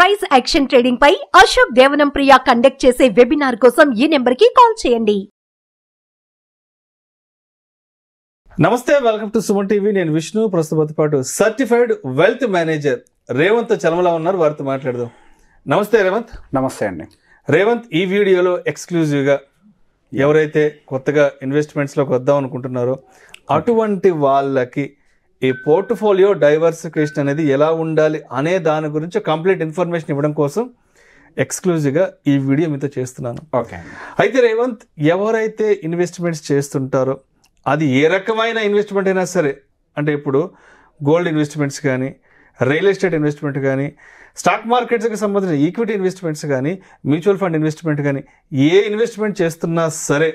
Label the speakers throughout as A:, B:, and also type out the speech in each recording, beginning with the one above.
A: Price action trading పై అశోక్ దేవనం ప్రియ conduct చేసే webinar కోసం ఈ నెంబర్ కి కాల్ చేయండి.
B: నమస్తే, వెల్కమ్ టు సుమన్ టీవీ. నేను విష్ణు. ప్రస్తుతం పాటు certified wealth manager Revanth Chalamala ఉన్నారు, వారితో మాట్లాడదాం. నమస్తే రేవంత్.
C: నమస్తే అండి.
B: రేవంత్, ఈ వీడియోలో ఎక్స్క్లూజివ్గా ఎవరైతే కొత్తగా ఇన్వెస్ట్మెంట్స్లోకి వద్దాం అనుకుంటున్నారో అటువంటి వాళ్ళకి ఈ పోర్ట్ఫోలియో డైవర్సిఫికేషన్ అనేది ఎలా ఉండాలి అనే దాని గురించి కంప్లీట్ ఇన్ఫర్మేషన్ ఇవ్వడం కోసం ఎక్స్క్లూజివ్గా ఈ వీడియో మీతో చేస్తున్నాను.
C: ఓకే.
B: అయితే రేవంత్, ఎవరైతే ఇన్వెస్ట్మెంట్స్ చేస్తుంటారో అది ఏ రకమైన ఇన్వెస్ట్మెంట్ అయినా సరే, అంటే ఇప్పుడు గోల్డ్ ఇన్వెస్ట్మెంట్స్ కానీ, రియల్ ఎస్టేట్ ఇన్వెస్ట్మెంట్ కానీ, స్టాక్ మార్కెట్స్కి సంబంధించిన ఈక్విటీ ఇన్వెస్ట్మెంట్స్ కానీ, మ్యూచువల్ ఫండ్ ఇన్వెస్ట్మెంట్ కానీ, ఏ ఇన్వెస్ట్మెంట్ చేస్తున్నా సరే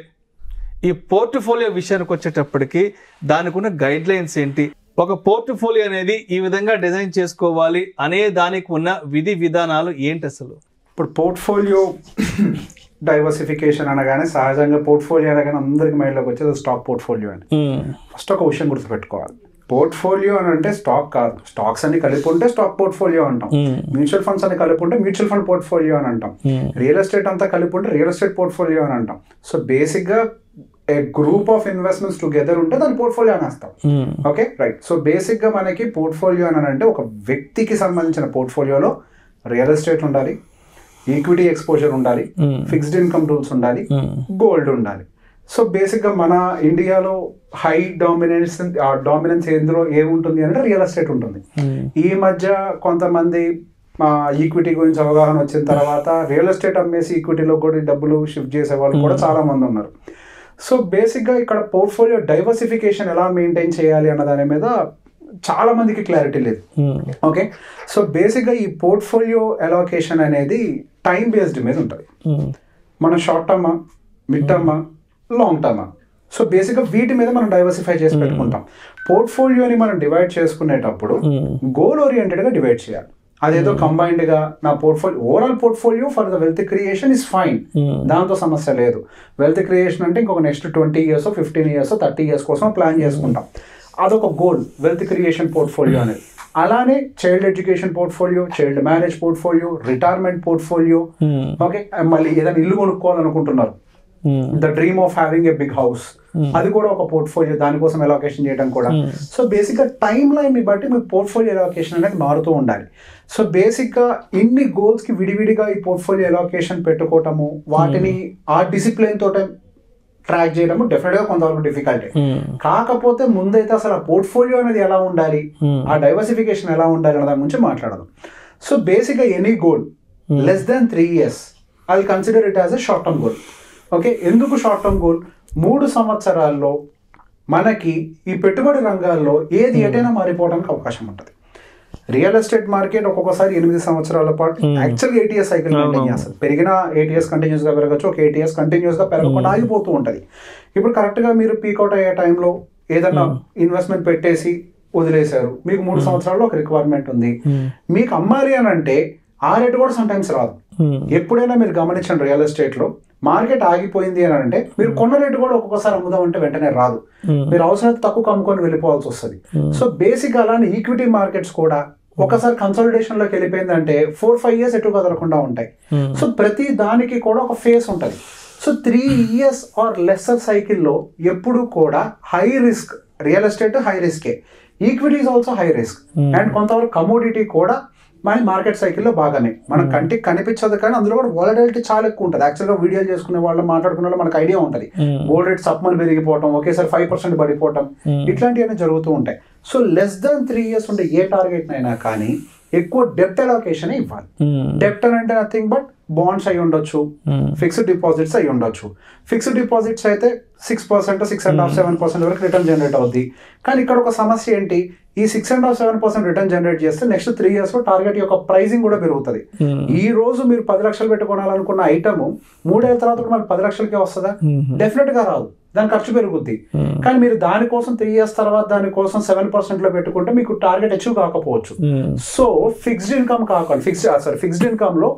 B: ఈ పోర్ట్ఫోలియో విషయానికి వచ్చేటప్పటికి దానికి ఉన్న గైడ్ లైన్స్ ఏంటి, ఒక పోర్ట్ఫోలియో అనేది ఈ విధంగా డిజైన్ చేసుకోవాలి అనే దానికి ఉన్న విధి విధానాలు ఏంటి అసలు?
C: ఇప్పుడు పోర్ట్ఫోలియో డైవర్సిఫికేషన్ అనగానే సహజంగా పోర్ట్ఫోలియో అనగానే అందరికి మైండ్లోకి వచ్చేది స్టాక్ పోర్ట్ఫోలియో అని. ఫస్ట్ ఒక విషయం గుర్తుపెట్టుకోవాలి, పోర్ట్ఫోలియో అని అంటే స్టాక్ కాదు. స్టాక్స్ అన్ని కలిపి ఉంటే స్టాక్ పోర్ట్ఫోలియో అంటాం, మ్యూచువల్ ఫండ్స్ అన్ని కలిపి ఉంటే మ్యూచువల్ ఫండ్ పోర్ట్ఫోలియో అని అంటాం, రియల్ ఎస్టేట్ అంతా కలిపి ఉంటే రియల్ ఎస్టేట్ పోర్ట్ఫోలియో అని అంటాం. సో బేసిక్గా ఏ గ్రూప్ ఆఫ్ ఇన్వెస్ట్మెంట్స్ టుగెదర్ ఉంటే దాని పోర్ట్ఫోలియో అని వేస్తాం. Okay, right. సో బేసిక్గా మనకి పోర్ట్ఫోలియో అని అంటే ఒక వ్యక్తికి సంబంధించిన పోర్ట్ఫోలియోలో రియల్ ఎస్టేట్ ఉండాలి, ఈక్విటీ ఎక్స్పోజర్ ఉండాలి, ఫిక్స్డ్ ఇన్కమ్ రూల్స్ ఉండాలి, గోల్డ్ ఉండాలి. సో బేసిక్గా మన ఇండియాలో హై డామినెన్స్ ఎందులో ఏముంటుంది అంటే రియల్ ఎస్టేట్ ఉంటుంది. ఈ మధ్య కొంతమంది ఈక్విటీ గురించి అవగాహన వచ్చిన తర్వాత రియల్ ఎస్టేట్ అమ్మేసి ఈక్విటీలో కూడా డబ్బులు షిఫ్ట్ చేసే వాళ్ళు కూడా చాలా మంది ఉన్నారు. సో బేసిక్గా ఇక్కడ పోర్ట్ఫోలియో డైవర్సిఫికేషన్ ఎలా మెయింటైన్ చేయాలి అన్న దాని మీద చాలా మందికి క్లారిటీ లేదు. ఓకే, సో బేసిక్గా ఈ పోర్ట్ఫోలియో అలోకేషన్ అనేది టైం బేస్డ్ మీద ఉంటుంది. మన షార్ట్ టర్మా, మిడ్ టర్మా, లాంగ్ టర్మా. సో బేసిక్గా వీటి మీద మనం డైవర్సిఫై చేసి పెట్టుకుంటాం. పోర్ట్ఫోలియోని మనం డివైడ్ చేసుకునేటప్పుడు గోల్ ఓరియంటెడ్గా డివైడ్ చేయాలి. అదేదో కంబైన్డ్గా నా portfolio overall portfolio for the wealth creation is fine, దాంతో సమస్య లేదు. వెల్త్ క్రియేషన్ అంటే ఇంకొక నెక్స్ట్ 20 years 15 years 30 years కోసం ప్లాన్ చేసుకుంటాం. అదొక గోల్, వెల్త్ క్రియేషన్ పోర్ట్ఫోలియో అనేది. అలానే child education portfolio, child marriage portfolio, retirement portfolio. Okay, మళ్ళీ ఏదైనా ఇల్లు కొనుక్కోవాలనుకుంటున్నారు, the dream of having a big house, అది కూడా ఒక పోర్ట్ఫోలియో, దానికోసం అలోకేషన్ చేయడం కూడా. సో బేసిక్గా టైమ్ లైన్ ని బట్టి మీ పోర్ట్ఫోలియో అలోకేషన్ అనేది మారుతూ ఉండాలి. సో బేసిక్గా ఇన్ని గోల్స్కి విడివిడిగా ఈ పోర్ట్ఫోలియో అలోకేషన్ పెట్టుకోవటము, వాటిని ఆ డిసిప్లిన్ తోటే ట్రాక్ చేయడము డెఫినెట్గా కొంతవరకు డిఫికల్టీ. కాకపోతే ముందైతే అసలు ఆ పోర్ట్ఫోలియో అనేది ఎలా ఉండాలి, ఆ డైవర్సిఫికేషన్ ఎలా ఉండాలి అనే దాని గురించి మాట్లాడదాం. సో బేసిక్గా any goal less than 3 years I will consider it as a short term goal. Okay, ఎందుకు షార్ట్ టర్మ్ గోల్? 3 సంవత్సరాల్లో మనకి ఈ పెట్టుబడి రంగాల్లో ఏది ఎటైనా మారిపోవడానికి అవకాశం ఉంటుంది. రియల్ ఎస్టేట్ మార్కెట్ ఒక్కొక్కసారి 8 సంవత్సరాల పాటు యాక్చువల్గా 8 years సైకిల్ మెయింటైన్ చేస్తుంది. పెరిగిన 8 years కంటిన్యూస్గా పెరగచ్చు, ఒక 8 years కంటిన్యూస్గా పెరగకుండా ఆగిపోతూ ఉంటుంది. ఇప్పుడు కరెక్ట్గా మీరు పీకౌట్ అయ్యే టైంలో ఏదన్నా ఇన్వెస్ట్మెంట్ పెట్టేసి వదిలేశారు, మీకు 3 సంవత్సరాల్లో ఒక రిక్వైర్మెంట్ ఉంది, మీకు అమ్మాలి అని అంటే ఆ రేటు కూడా సమ్టైమ్స్ రాదు. ఎప్పుడైనా మీరు గమనించండి, రియల్ ఎస్టేట్లో మార్కెట్ ఆగిపోయింది అని అంటే మీరు కొన్న రేటు కూడా ఒక్కొక్కసారి అమ్ముదాం అంటే వెంటనే రాదు, మీరు అవసరమైతే తక్కువ అమ్ముకొని వెళ్ళిపోవాల్సి వస్తుంది. సో బేసిక్ అలానే ఈక్విటీ మార్కెట్స్ కూడా ఒకసారి కన్సల్టేషన్ లోకి వెళ్ళిపోయిందంటే 4-5 years ఎటు కదలకుండా ఉంటాయి. సో ప్రతి దానికి కూడా ఒక ఫేస్ ఉంటుంది. సో 3 years ఆర్ లెస్సర్ సైకిల్లో ఎప్పుడు కూడా high risk, real estate high రిస్కే, equities also high risk, and కొంతవరకు కమోడిటీ కూడా మన మార్కెట్ సైకిల్లో బాగానే మన కంటికి కనిపించదు, కానీ అందులో కూడా వాలటిలిటీ చాలా ఎక్కువ ఉంటుంది. యాక్చువల్గా వీడియోలు చేసుకునే వాళ్ళు, మాట్లాడుకునే వాళ్ళు మనకు ఐడియా ఉంటుంది, గోల్డ్ రేట్ సప్మని పెరిగిపోవటం, ఒకేసారి 5% పడిపోవటం, ఇట్లాంటివన్నీ జరుగుతూ ఉంటాయి. సో లెస్ దాన్ 3 years ఉండే ఏ టార్గెట్ అయినా కానీ ఎక్కువ డెప్ట్ అలోకేషన్ ఇవ్వాలి. డెప్ట్ అని అంటే నథింగ్ బట్ బాండ్స్ అయి ఉండొచ్చు, ఫిక్స్డ్ డిపాజిట్స్ అయి ఉండొచ్చు. ఫిక్స్డ్ డిపాజిట్స్ అయితే 6%, 6.5%, 7% వరకు రిటర్న్ జనరేట్ అవుద్ది. కానీ ఇక్కడ ఒక సమస్య ఏంటి, ఈ 6.5%, 7% రిటర్న్ జనరేట్ చేస్తే నెక్స్ట్ 3 years లో టార్గెట్ యొక్క ప్రైసింగ్ కూడా పెరుగుతుంది. ఈ రోజు మీరు 10 లక్షలు పెట్టుకోవాలనుకున్న ఐటమ్ 3 ఏళ్ళ తర్వాత కూడా 10 లక్షలకే వస్తుందా? డెఫినెట్ గా రాదు, దాని ఖర్చు పెరుగుద్ది. కానీ మీరు దానికోసం 3 years తర్వాత దానికోసం 7% లో పెట్టుకుంటే మీకు టార్గెట్ అచీవ్ కాకపోవచ్చు. సో ఫిక్స్డ్ ఇన్కమ్ కాకుండా ఫిక్స్డ్ ఇన్కమ్ లో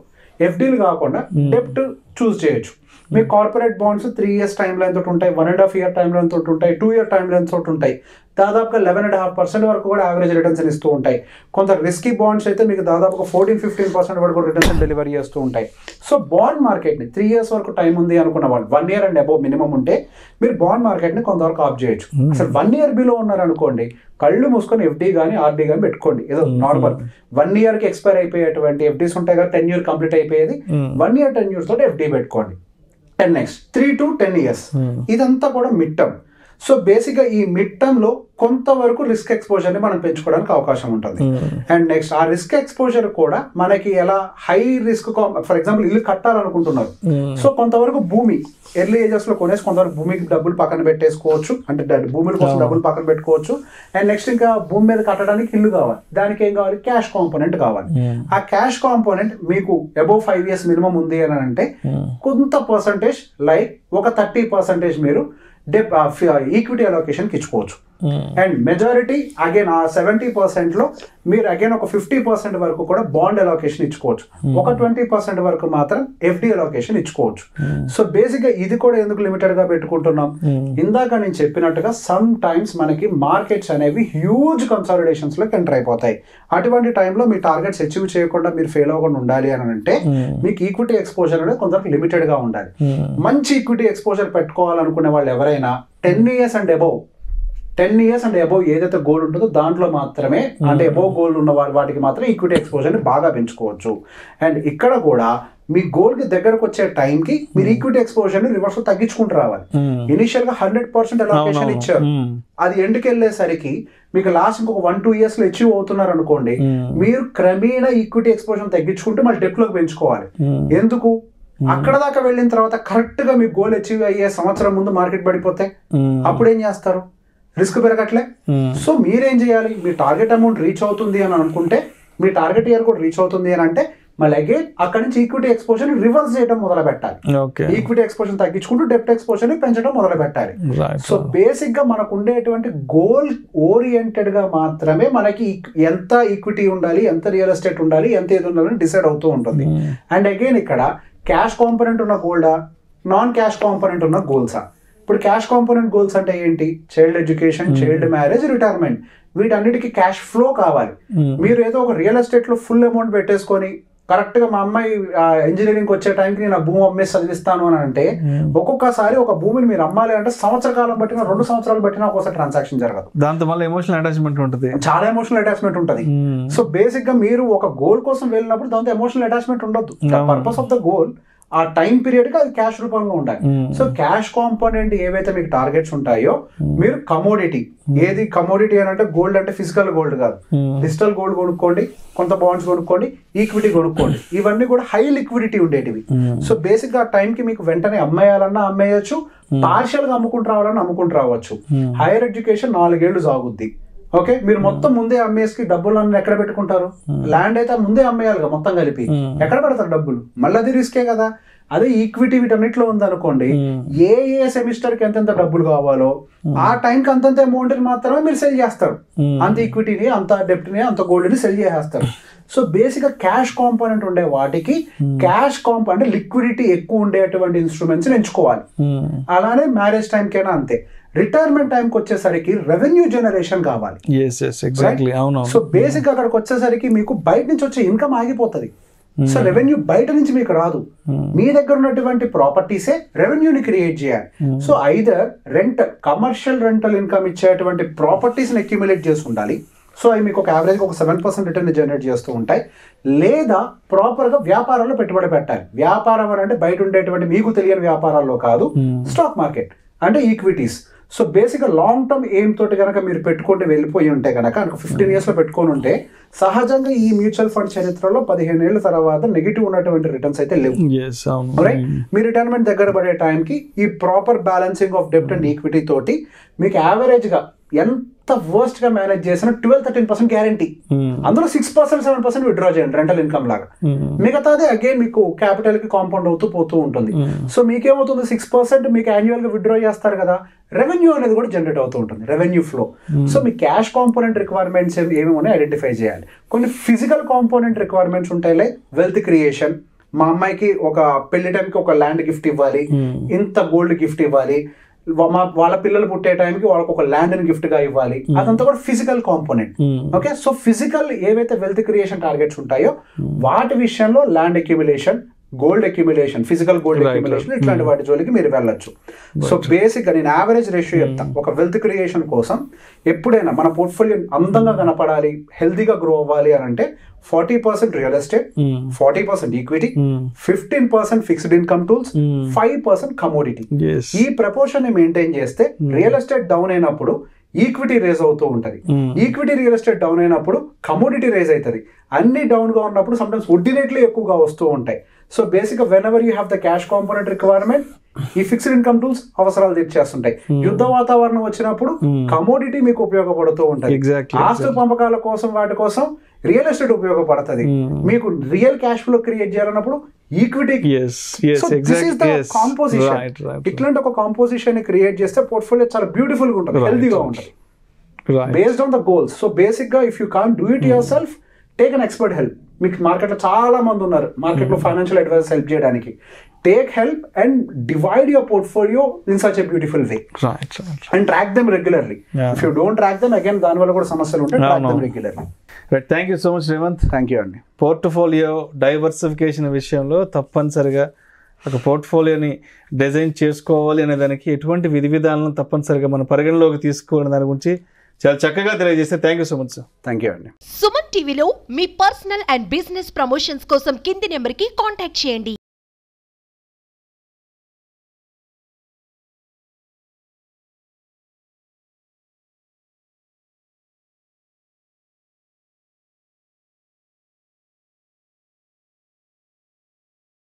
C: ఎఫ్డీలు కాకుండా డెప్ట్ చూస్ చేయొచ్చు. మీకు corporate bonds 3 years time line తోటి ఉంటాయి, 1.5 year టైం లైన్ తోటి ఉంటాయి, 2 year టైం లైన్ తోటి ఉంటాయి. దాదాపుగా 11.5% వరకు కూడా యావరేజ్ రిటర్న్స్ ఇస్తూ ఉంటాయి. కొంత రిస్కీ బాండ్స్ అయితే మీకు దాదాపుగా 14-15% వరకు రిటర్న్స్ డెలివరీ చేస్తూ ఉంటాయి. సో బాండ్ మార్కెట్ని 3 years వరకు టైం ఉంది అనుకున్న వాళ్ళు, 1 year అండ్ అబోవ్ మినిమం ఉంటే మీరు బాండ్ మార్కెట్ని కొంతవరకు ఆఫ్ చేయొచ్చు. అసలు 1 year బిలో ఉన్నారనుకోండి, కళ్ళు మూసుకొని ఎఫ్డీ కానీ ఆర్డీ కానీ పెట్టుకోండి. ఏదో నార్మల్ 1 yearకి ఎక్స్పైర్ అయిపోయేటువంటి ఎఫ్డీస్ ఉంటాయి కదా, 10 year కంప్లీట్ అయిపోయేది, 1 year 10 years తోటి ఎఫ్డీ పెట్టుకోండి. అండ్ నెక్స్ట్ 3 to 10 years ఇదంతా కూడా మిడ్ టర్మ్. సో బేసిక్గా ఈ మిడ్ టర్మ్లో కొంతవరకు రిస్క్ ఎక్స్పోజర్ని మనం పెంచుకోవడానికి అవకాశం ఉంటుంది. అండ్ నెక్స్ట్ ఆ రిస్క్ ఎక్స్పోజర్ కూడా మనకి ఎలా హై రిస్క్, ఫర్ ఎగ్జాంపుల్ ఇల్లు కట్టాలనుకుంటున్నారు, సో కొంతవరకు భూమి ఎర్లీ ఏజెస్లో కొనేసి కొంతవరకు భూమికి డబ్బులు పక్కన పెట్టేసుకోవచ్చు, అంటే భూముల కోసం డబ్బులు పక్కన పెట్టుకోవచ్చు. అండ్ నెక్స్ట్ ఇంకా భూమి మీద కట్టడానికి ఇల్లు కావాలి, దానికి ఏం కావాలి, క్యాష్ కాంపోనెంట్ కావాలి. ఆ క్యాష్ కాంపోనెంట్ మీకు అబోవ్ 5 years మినిమం ఉంది అని అంటే కొంత పర్సంటేజ్ లైక్ ఒక 30% మీరు ఈక్విటీ అలొకేషన్కి ఇచ్చుకోవచ్చు. అండ్ మెజారిటీ అగైన్ ఆ 70%లో మీరు అగైన్ ఒక 50% వరకు కూడా బాండ్ అలొకేషన్ ఇచ్చుకోవచ్చు, ఒక 20% వరకు మాత్రం ఎఫ్డి అలొకేషన్ ఇచ్చుకోవచ్చు. సో బేసిక్గా ఇది కూడా ఎందుకు లిమిటెడ్ గా పెట్టుకుంటున్నాం, ఇందాక నేను చెప్పినట్టుగా సమ్ టైమ్స్ మనకి మార్కెట్స్ అనేవి హ్యూజ్ కన్సాలిడేషన్స్ లోకి ఎంటర్ అయిపోతాయి. అటువంటి టైంలో మీ టార్గెట్స్ అచీవ్ చేయకుండా మీరు ఫెయిల్ అవ్వకుండా ఉండాలి అని అంటే మీకు ఈక్విటీ ఎక్స్పోజర్ అనేది కొంతవరకు లిమిటెడ్ గా ఉండాలి. మంచి ఈక్విటీ ఎక్స్పోజర్ పెట్టుకోవాలనుకునే వాళ్ళు ఎవరైనా 10 years and above, 10 years and above ఏదైతే గోల్డ్ ఉంటుందో దాంట్లో మాత్రమే, అంటే అబోవ్ గోల్డ్ ఉన్న వాటికి మాత్రం ఈక్విటీ ఎక్స్పోజర్ని బాగా పెంచుకోవచ్చు. అండ్ ఇక్కడ కూడా మీ గోల్ కి దగ్గరకు వచ్చే టైంకి మీరు ఈక్విటీ ఎక్స్పోజర్ని రివర్స్ తగ్గించుకుంటూ రావాలి. ఇనిషియల్ గా 100% అలొకేషన్ ఇచ్చారు, అది ఎండ్కి వెళ్ళేసరికి మీకు లాస్ట్ ఇంకొక 1-2 years లో అచీవ్ అవుతున్నారు అనుకోండి, మీరు క్రమేణా ఈక్విటీ ఎక్స్పోజర్ తగ్గించుకుంటూ మళ్ళీ డెప్ లోకి పెంచుకోవాలి. ఎందుకు, అక్కడ దాకా వెళ్ళిన తర్వాత కరెక్ట్ గా మీ గోల్ అచీవ్ అయ్యే సంవత్సరం ముందు మార్కెట్ పడిపోతే అప్పుడు ఏం చేస్తారు, రిస్క్ పెరగట్లే. సో మీరేం చేయాలి, మీ టార్గెట్ అమౌంట్ రీచ్ అవుతుంది అని అనుకుంటే, మీ టార్గెట్ ఇయర్ కూడా రీచ్ అవుతుంది అని అంటే మళ్ళీ అగైన్ అక్కడి నుంచి ఈక్విటీ ఎక్స్పోజర్ రివర్స్ చేయడం మొదలు పెట్టాలి. ఈక్విటీ ఎక్స్పోజర్ తగ్గించుకుంటూ డెప్ట్ ఎక్స్పోజర్ ని పెంచడం మొదలు పెట్టాలి. సో బేసిక్ గా మనకు ఉండేటువంటి గోల్ ఓరియంటెడ్ గా మాత్రమే మనకి ఎంత ఈక్విటీ ఉండాలి, ఎంత రియల్ ఎస్టేట్ ఉండాలి, ఎంత ఏది ఉండాలని డిసైడ్ అవుతూ ఉంటుంది. అండ్ అగైన్ ఇక్కడ క్యాష్ కాంపోనెంట్ ఉన్న గోల్డా, నాన్ క్యాష్ కాంపోనెంట్ ఉన్న గోల్సా? ఇప్పుడు క్యాష్ కాంపోనెంట్ గోల్స్ అంటే ఏంటి, child education, child marriage, retirement, వీటన్నిటికీ క్యాష్ ఫ్లో కావాలి. మీరు ఏదో ఒక రియల్ ఎస్టేట్ లో ఫుల్ అమౌంట్ పెట్టేసుకొని కరెక్ట్ గా మా అమ్మాయి ఇంజనీరింగ్ వచ్చే టైంకి నేను ఆ భూమి అమ్మేసి చదివిస్తాను అని అంటే ఒక్కొక్కసారి ఒక భూమిని మీరు అమ్మాలి అంటే సంవత్సర కాలం బట్టినా 2 సంవత్సరాలు బట్టినా ఒకసారి ట్రాన్సాక్షన్ జరగదు, దాంతో మళ్ళీ ఎమోషనల్ అటాచ్మెంట్ ఉంటుంది, చాలా ఎమోషనల్ అటాచ్మెంట్ ఉంటుంది. సో బేసిక్ గా మీరు ఒక గోల్ కోసం వెళ్ళినప్పుడు దాంతో ఎమోషనల్ అటాచ్మెంట్ ఉండొద్దు. పర్పస్ ఆఫ్ ద గోల్ ఆ టైం పీరియడ్ కి అది క్యాష్ రూపంలో ఉండాలి. సో క్యాష్ కాంపోనెంట్ ఏవైతే మీకు టార్గెట్స్ ఉంటాయో మీరు కమోడిటీ, ఏది కమోడిటీ అని అంటే గోల్డ్ అంటే ఫిజికల్ గోల్డ్ కాదు, డిజిటల్ గోల్డ్ కొనుక్కోండి, కొంత బాండ్స్ కొనుక్కోండి, ఈక్విటీ కొనుక్కోండి, ఇవన్నీ కూడా హై లిక్విడిటీ ఉండేటివి. సో బేసిక్ గా టైం కి మీకు వెంటనే అమ్మేయాలన్నా అమ్మేయచ్చు, పార్షియల్ గా అమ్ముకుంటూ రావాలన్నా అమ్ముకుంటూ రావచ్చు. హైయర్ ఎడ్యుకేషన్ 4 ఏళ్ళు సాగుద్ది. ఓకే, మీరు మొత్తం ముందే అమ్మేసి డబ్బులు ఎక్కడ పెట్టుకుంటారు, ల్యాండ్ అయితే ముందే అమ్మేయాలిగా మొత్తం కలిపి, ఎక్కడ పెడతారు డబ్బులు, మళ్ళీ అది రిస్కే కదా. అదే ఈక్విటీ వీటన్నిటిలో ఉందనుకోండి, ఏ సెమిస్టర్ కి ఎంతెంత డబ్బులు కావాలో ఆ టైంకి అంతంత అమౌంట్ మాత్రమే మీరు సెల్ చేస్తారు, అంత ఈక్విటీని, అంత డెప్ట్ ని, అంత గోల్డ్ ని సెల్ చేసేస్తారు. సో బేసిక్ గా క్యాష్ కాంపోనెంట్ ఉండే వాటికి క్యాష్ అంటే లిక్విడిటీ ఎక్కువ ఉండేటువంటి ఇన్స్ట్రుమెంట్స్ ఎంచుకోవాలి. అలానే మ్యారేజ్ టైంకైనా అంతే. రిటైర్మెంట్ టైంకి వచ్చేసరికి రెవెన్యూ జనరేషన్ కావాలి. సో బేసిక్ అక్కడికి వచ్చేసరికి మీకు బయట నుంచి వచ్చే ఇన్కమ్ ఆగిపోతుంది. సో రెవెన్యూ బయట నుంచి మీకు రాదు, మీ దగ్గర ఉన్నటువంటి ప్రాపర్టీసే రెవెన్యూని క్రియేట్ చేయాలి. So either commercial rental income ఇచ్చేటువంటి ప్రాపర్టీస్ని అక్యుములేట్ చేసి ఉండాలి. సో అవి మీకు ఒక యావరేజ్గా ఒక 7% రిటర్న్ జనరేట్ చేస్తూ ఉంటాయి. లేదా ప్రాపర్గా వ్యాపారాల్లో పెట్టుబడి పెట్టాలి. వ్యాపారం అని అంటే బయట ఉండేటువంటి మీకు తెలియని వ్యాపారాల్లో కాదు, స్టాక్ మార్కెట్ అంటే ఈక్విటీస్. సో బేసిక్గా లాంగ్ టర్మ్ ఎయిమ్ తోటి కనుక మీరు పెట్టుకుంటే వెళ్ళిపోయి ఉంటే కనుక 15 years లో పెట్టుకొని ఉంటే సహజంగా ఈ మ్యూచువల్ ఫండ్ చరిత్రలో 15 ఏళ్ల తర్వాత నెగిటివ్ ఉన్నటువంటి రిటర్న్స్ అయితే లేవు. మీ రిటైర్మెంట్ దగ్గర పడే టైంకి ఈ ప్రాపర్ బ్యాలెన్సింగ్ ఆఫ్ డెప్ట్ అండ్ ఈక్విటీ తోటి మీకు యావరేజ్గా ఎంత వర్స్ట్ గా మేనేజ్ చేసిన 12-13% గ్యారంటీ, అందులో 6%-7% విత్డ్రా చేయండి రెంటల్ ఇన్కమ్ లాగా. మిగతాది అగైన్ మీకు క్యాపిటల్ కి కాంపౌండ్ అవుతూ పోతూ ఉంటుంది. సో మీకేమవుతుంది, 6% మీకు యాన్యువల్ గా విత్డ్రా చేస్తారు కదా, రెవెన్యూ అనేది కూడా జనరేట్ అవుతూ ఉంటుంది, రెవెన్యూ ఫ్లో. సో మీ క్యాష్ కాంపోనెంట్ రిక్వైర్మెంట్స్ ఏమేమి ఐడెంటిఫై చేయాలి. కొన్ని ఫిజికల్ కాంపోనెంట్ రిక్వైర్మెంట్స్ ఉంటాయి, లైక్ వెల్త్ క్రియేషన్, మా అమ్మాయికి ఒక పెళ్లి టైంకి ఒక ల్యాండ్ గిఫ్ట్ ఇవ్వాలి, ఇంత గోల్డ్ గిఫ్ట్ ఇవ్వాలి, వాళ్ళ పిల్లలు పుట్టే టైంకి వాళ్ళకి ఒక ల్యాండ్ ని గిఫ్ట్ గా ఇవ్వాలి, అదంతా కూడా physical component. Okay, so physical ఏవైతే వెల్త్ క్రియేషన్ టార్గెట్స్ ఉంటాయో వాటి విషయంలో land accumulation, gold accumulation, physical gold accumulation, ఇట్లాంటి వాటి జోలికి మీరు వెళ్ళొచ్చు. సో బేసిక్ గా నేను యావరేజ్ రేషియో చెప్తాను. ఒక వెల్త్ క్రియేషన్ కోసం ఎప్పుడైనా మన పోర్ట్ఫోలియో అందంగా కనపడాలి, హెల్తీగా గ్రో అవ్వాలి అని అంటే 40% real estate, 40% equity, 15% fixed income tools, 5% commodity. ఈ ప్రపోర్షన్ ని మెయింటైన్ చేస్తే రియల్ ఎస్టేట్ డౌన్ అయినప్పుడు ఈక్విటీ రేజ్ అవుతూ ఉంటది, ఈక్విటీ రియల్ ఎస్టేట్ డౌన్ అయినప్పుడు కమోడిటీ రేజ్ అవుతుంది, అన్ని డౌన్ గా ఉన్నప్పుడు సమ్టైమ్స్ వడ్డీ రేట్లు ఎక్కువగా వస్తూ ఉంటాయి. సో బేసిక్ గా when ever you have the cash component requirement, ఈ ఫిక్స్డ్ ఇన్కమ్ టూల్స్ అవసరాలు తీర్చేస్తుంటాయి. యుద్ధ వాతావరణం వచ్చినప్పుడు కమోడిటీ మీకు ఉపయోగపడుతూ ఉంటుంది. ఆస్తుల పంపకాల కోసం వాటి కోసం రియల్ ఎస్టేట్ ఉపయోగపడుతుంది. మీకు రియల్ క్యాష్ ఫ్లో క్రియేట్ చేయాలన్నప్పుడు ఈక్విటీ. కాంపోజిషన్, ఇట్లాంటి ఒక కాంపోజిషన్ ని క్రియేట్ చేస్తే పోర్ట్ఫోలియో చాలా బ్యూటిఫుల్ గా ఉంటుంది, హెల్తీగా ఉంటుంది, based on the goals. So basic గా if you can't do it yourself, take an expert help. మీకు మార్కెట్లో చాలా మంది ఉన్నారు, మార్కెట్లో ఫైనాన్షియల్ అడ్వైజర్స్ హెల్ప్ చేయడానికి. Take help and divide your portfolio in such a beautiful way and track them regularly. If you don't track them, again దాని వల్ల కూడా సమస్యలు ఉంటాయి. Track them regularly.
B: Right, thank you so much Revanth.
C: Thank you అండి.
B: Portfolio diversification విషయంలో తప్పనిసరిగా ఒక పోర్ట్ఫోలియోని design చేసుకోవాలి అనే దానికి ఎటువంటి విధి విధానాలను తప్పనిసరిగా మనం పరిగణలోకి తీసుకోవాలని దాని గురించి చాలా చక్కగా తెలియజేస్తే thank you so much sir.
C: Thank you అండి.
A: సుమన్ టీవీలో మీ పర్సనల్ అండ్ బిజినెస్ ప్రమోషన్స్ కోసం కింది నెంబర్కి కాంటాక్ట్ చేయండి.